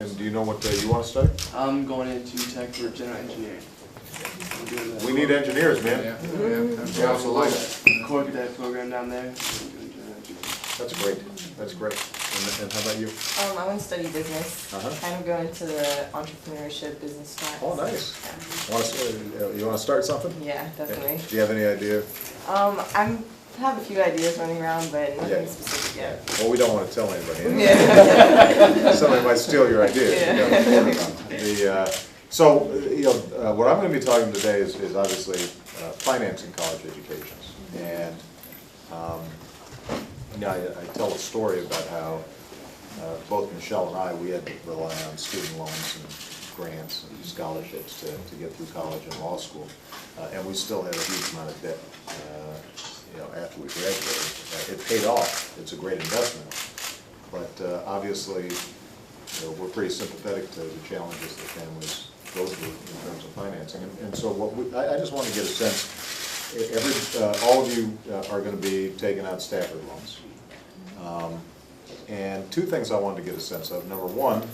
And do you know what you want to study? I'm going into tech for general engineering. We need engineers, man. Yeah, also like that. Core cadet program down there. That's great. That's great. And how about you? I want to study business. Kind of go into the entrepreneurship business track. Oh, nice. Yeah. You want to start something? Yeah, definitely. Do you have any idea? I have a few ideas running around, but nothing specific yet. Well, we don't want to tell anybody. Yeah. Somebody might steal your idea. Yeah. So, what I'm going to be talking today is obviously financing college educations. And I tell a story about how both Michelle and I, we had to rely on student loans and grants and scholarships to get through college and law school. And we still had a huge amount of debt after we graduated. It paid off. It's a great investment. But obviously, we're pretty sympathetic to the challenges that families go through in terms of financing. And so I just want to get a sense, all of you are going to be taking out Stafford loans. And two things I wanted to get a sense of. Number one,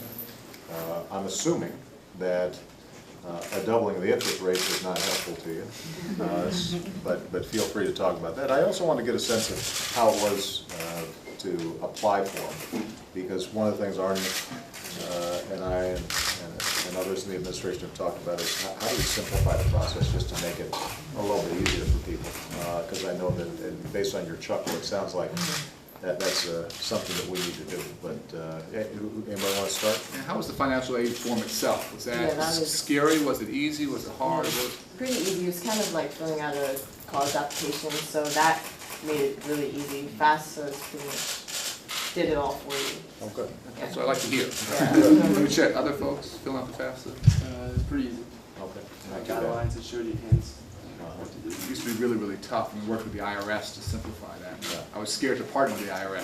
I'm assuming that a doubling of the interest rate is not helpful to you, but feel free to talk about that. I also want to get a sense of how it was to apply for them, because one of the things Arne and I and others in the administration have talked about is how do we simplify the process just to make it a little bit easier for people, because I know that based on your chuckle, it sounds like that's something that we need to do. But anybody want to start? And how was the financial aid form itself? Was that scary? Was it easy? Was it hard? Yeah, pretty easy. It was kind of like filling out a college application, so that made it really easy, fast, so it's pretty much did it all for you. Oh, good. That's what I like to hear. Yeah. Let me check. Other folks filling out the FAFSA? It's pretty easy. Okay. Guidelines that showed your hands. It used to be really, really tough, and we worked with the IRS to simplify that. Yeah. I was scared to partner with the IRS.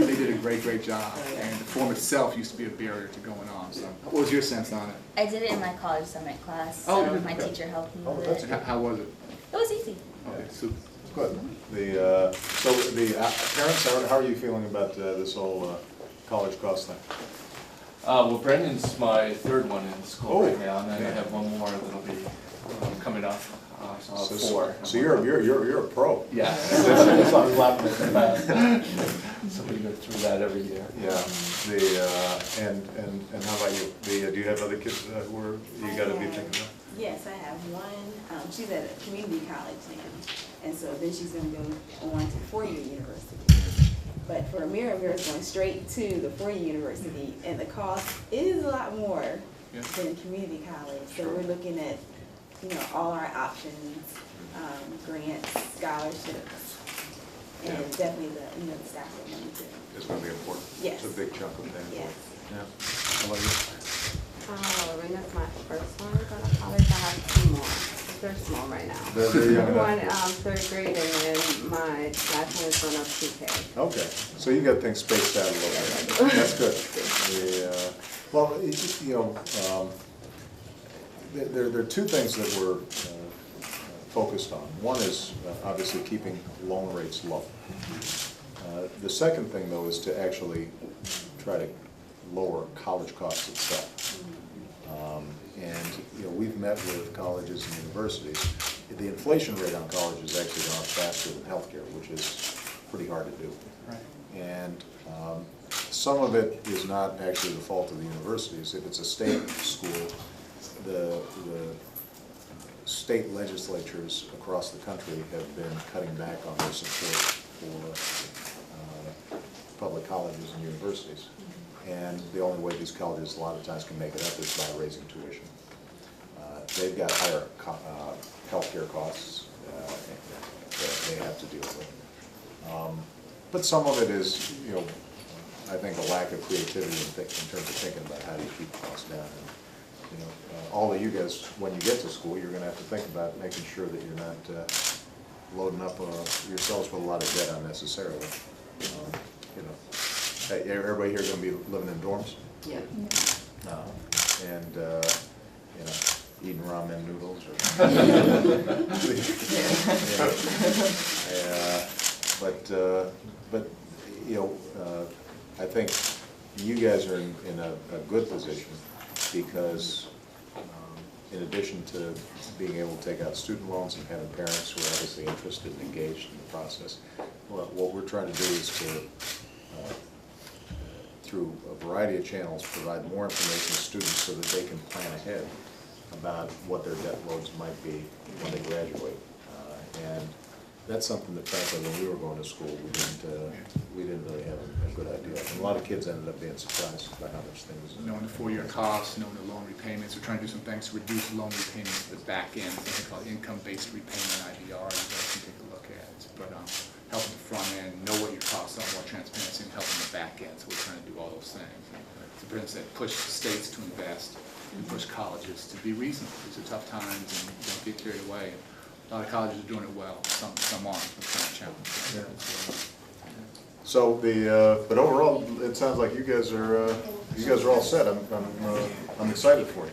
They did a great, great job, and the form itself used to be a barrier to going on. So, what was your sense on it? I did it in my college summit class, Oh, so good. my teacher helped me with that's it. And how was it? It was easy. Okay, super. Good. So the parents, how are you feeling about this whole college cost thing? Well, Brendan's my third one in school right now, and then I have one more that'll be coming up. So I'll have four. So you're a pro. Yeah, that's what I'm laughing at that. So we go through that every year. Yeah. And how about you? Do you have other kids who are you got to be thinking about? Yes, I have one. She's at a community college now, and so then she's going to go on to four-year university. But for Mira is going straight to the four-year university, and the cost is a lot more than community college. So we're looking at, all our options, grants, scholarships, and definitely the staff money too. It's going to be important. Yes. It's a big chunk of things. Yes. Yeah. How about you? Rena's my first one going to college. I have two more. They're small right now. They're young enough. One third grade, and then my last one is going up to K. Okay, so you got things spaced out a little bit. That's good. There are two things that we're focused on. One is obviously keeping loan rates low. The second thing, though, is to actually try to lower college costs itself. And we've met with colleges and universities. The inflation rate on college is actually gone up faster than healthcare, which is pretty hard to do. Right. And some of it is not actually the fault of the universities. If it's a state school, the state legislatures across the country have been cutting back on their support for public colleges and universities. And the only way these colleges a lot of times can make it up is by raising tuition. They've got higher healthcare costs that they have to deal with. But some of it is, I think a lack of creativity in terms of thinking about how do you keep costs down. And, all of you guys, when you get to school, you're going to have to think about making sure that you're not loading up yourselves with a lot of debt unnecessarily. Hey, everybody here going to be living in dorms? Yeah. And eating ramen noodles or but I think you guys are in a good position because in addition to being able to take out student loans and having parents who are obviously interested and engaged in the process, what we're trying to do is to, through a variety of channels, provide more information to students so that they can plan ahead about what their debt loads might be when they graduate. And that's something that frankly, when we were going to school, we didn't really have a good idea. And a lot of kids ended up being surprised by how much things. Knowing the 4-year costs, knowing the loan repayments, we're trying to do some things to reduce loan repayments at the back end, something called income-based repayment, IBR, you guys can take a look at it. But helping the front end, know what your costs are, more transparency, and helping the back end, so we're trying to do all those things. So for instance, push the states to invest and push colleges to be reasonable. These are tough times and don't get carried away. A lot of colleges are doing it well, some aren't, it's kind of challenging. So but overall, it sounds like you guys are all set. I'm excited for you.